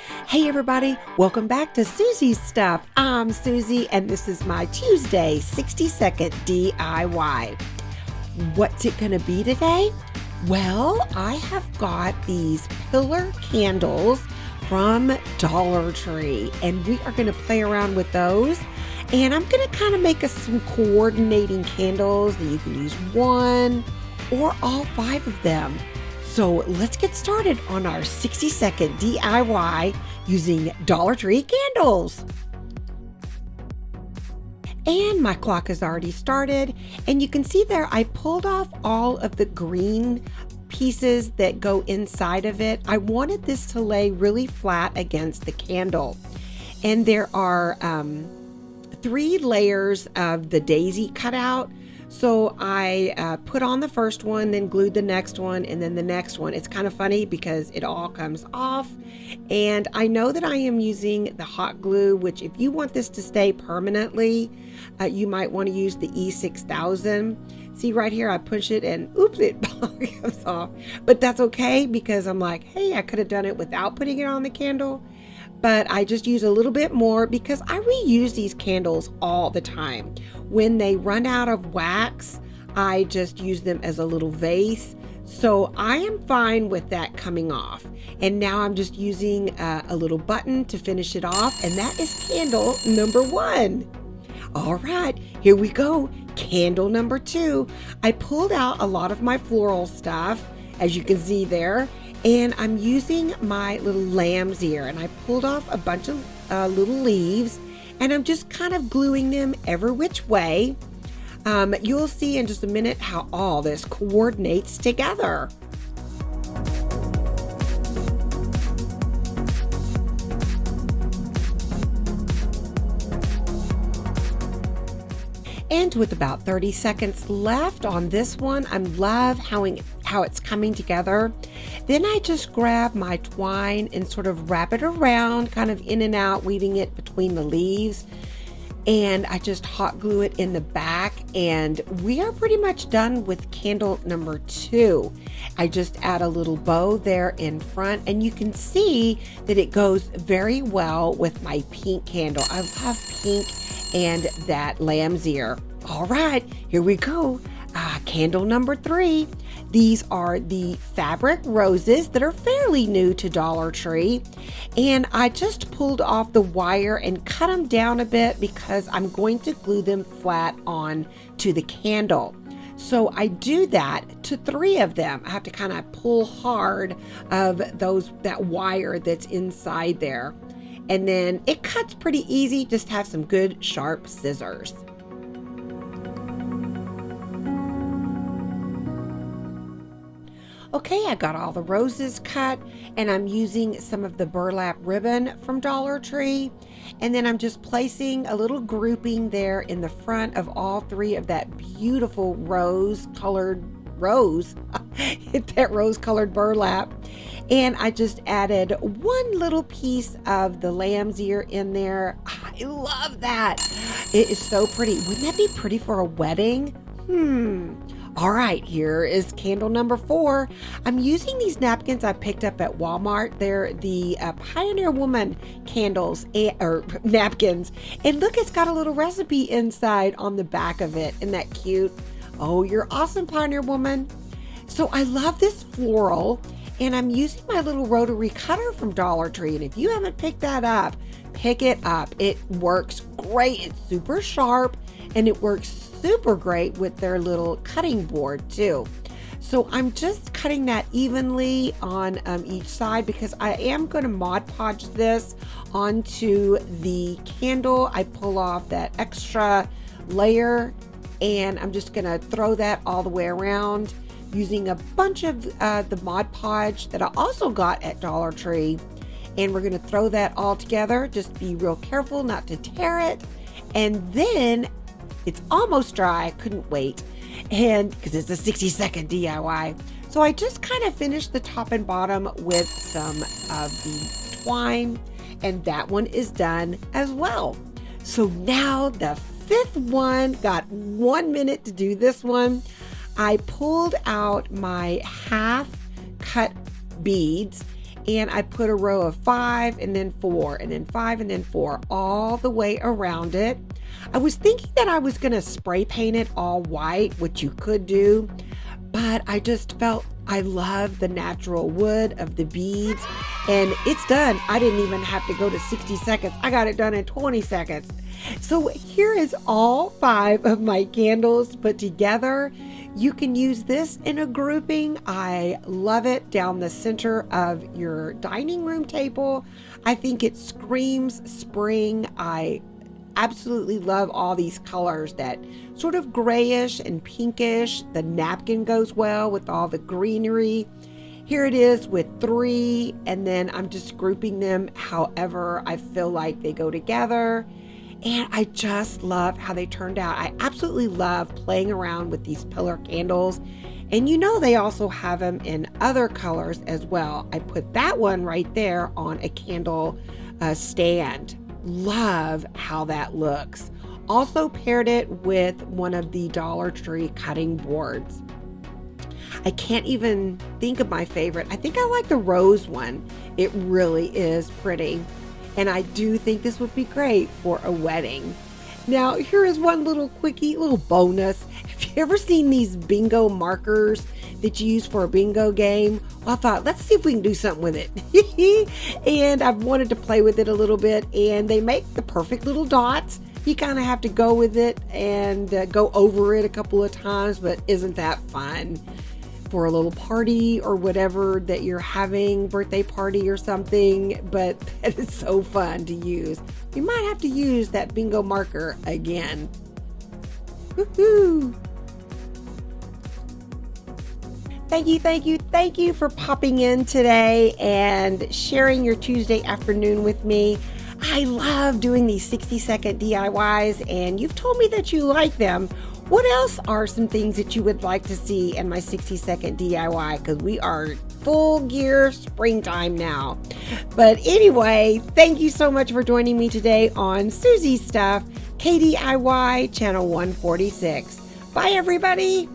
Hey everybody, welcome back to Soozie's Stuff. I'm Soozie and this is my Tuesday 60-second DIY. What's it gonna be today? Well, I have got these pillar candles from Dollar Tree and we are gonna play around with those. And I'm gonna kind of make us some coordinating candles that you can use one or all 5 of them. So let's get started on our 60-second DIY using Dollar Tree candles. And my clock has already started, and you can see there I pulled off all of the green pieces that go inside of it. I wanted this to lay really flat against the candle. And there are 3 layers of the daisy cut out. So I put on the first one, then glued the next one, and then the next one. It's kind of funny because it all comes off. And I know that I am using the hot glue, which if you want this to stay permanently, you might want to use the E6000. See right here, I push it and oops, it comes off. But that's okay because I'm like, hey, I could have done it without putting it on the candle. But I just use a little bit more because I reuse these candles all the time. When they run out of wax, I just use them as a little vase. So I am fine with that coming off. And now I'm just using a little button to finish it off. And that is candle number 1. All right, here we go. Candle number 2. I pulled out a lot of my floral stuff, as you can see there. And I'm using my little lamb's ear, and I pulled off a bunch of little leaves, and I'm just kind of gluing them every which way. You'll see in just a minute how all this coordinates together. And with about 30 seconds left on this one, I love how it's coming together. Then I just grab my twine and sort of wrap it around, kind of in and out, weaving it between the leaves. And I just hot glue it in the back, and we are pretty much done with candle number 2. I just add a little bow there in front, and you can see that it goes very well with my pink candle. I love pink and that lamb's ear. All right, here we go. Candle number 3. These are the fabric roses that are fairly new to Dollar Tree. And I just pulled off the wire and cut them down a bit because I'm going to glue them flat on to the candle. So I do that to 3 of them. I have to kind of pull hard of that wire that's inside there. And then it cuts pretty easy. Just have some good sharp scissors. Okay, I got all the roses cut, and I'm using some of the burlap ribbon from Dollar Tree. And then I'm just placing a little grouping there in the front of all 3 of that beautiful rose-colored burlap. And I just added 1 little piece of the lamb's ear in there. I love that. It is so pretty. Wouldn't that be pretty for a wedding? All right, here is candle number 4. I'm using these napkins I picked up at Walmart. They're the Pioneer Woman candles or napkins. And look, it's got a little recipe inside on the back of it. Isn't that cute? Oh, you're awesome, Pioneer Woman. So I love this floral, and I'm using my little rotary cutter from Dollar Tree. And if you haven't picked that up, pick it up. It works great. It's super sharp, and it works super great with their little cutting board too. So I'm just cutting that evenly on each side because I am going to Mod Podge this onto the candle. I pull off that extra layer, and I'm just going to throw that all the way around using a bunch of the Mod Podge that I also got at Dollar Tree. And we're going to throw that all together. Just be real careful not to tear it. And then it's almost dry. I couldn't wait. And because it's a 60-second DIY. So I just kind of finished the top and bottom with some of the twine. And that one is done as well. So now the 5th one, got 1 minute to do this one. I pulled out my half cut beads and I put a row of 5 and then 4 and then 5 and then 4 all the way around it. I was thinking that I was going to spray paint it all white, which you could do, but I just felt I love the natural wood of the beads, and it's done. I didn't even have to go to 60 seconds. I got it done in 20 seconds. So here is all 5 of my candles put together. You can use this in a grouping. I love it down the center of your dining room table. I think it screams spring. I absolutely love all these colors, that sort of grayish and pinkish. The napkin goes well with all the greenery. Here it is with 3, and then I'm just grouping them however I feel like they go together. And I just love how they turned out. I absolutely love playing around with these pillar candles. And you know, they also have them in other colors as well. I put that one right there on a candle stand. Love how that looks. Also paired it with one of the Dollar Tree cutting boards. I can't even think of my favorite. I think I like the rose one. It really is pretty. And I do think this would be great for a wedding. Now, here is one little quickie, little bonus. Have you ever seen these bingo markers that you use for a bingo game? Well, I thought, let's see if we can do something with it. And I've wanted to play with it a little bit, and they make the perfect little dots. You kind of have to go with it and go over it a couple of times, but isn't that fun? For a little party or whatever that you're having, birthday party or something, but that is so fun to use. You might have to use that bingo marker again. Woohoo! Thank you for popping in today and sharing your Tuesday afternoon with me. I love doing these 60-second DIYs, and you've told me that you like them. What else are some things that you would like to see in my 60-second DIY? Because we are full gear springtime now. But anyway, thank you so much for joining me today on Soozie Stuff, KDIY Channel 146. Bye, everybody.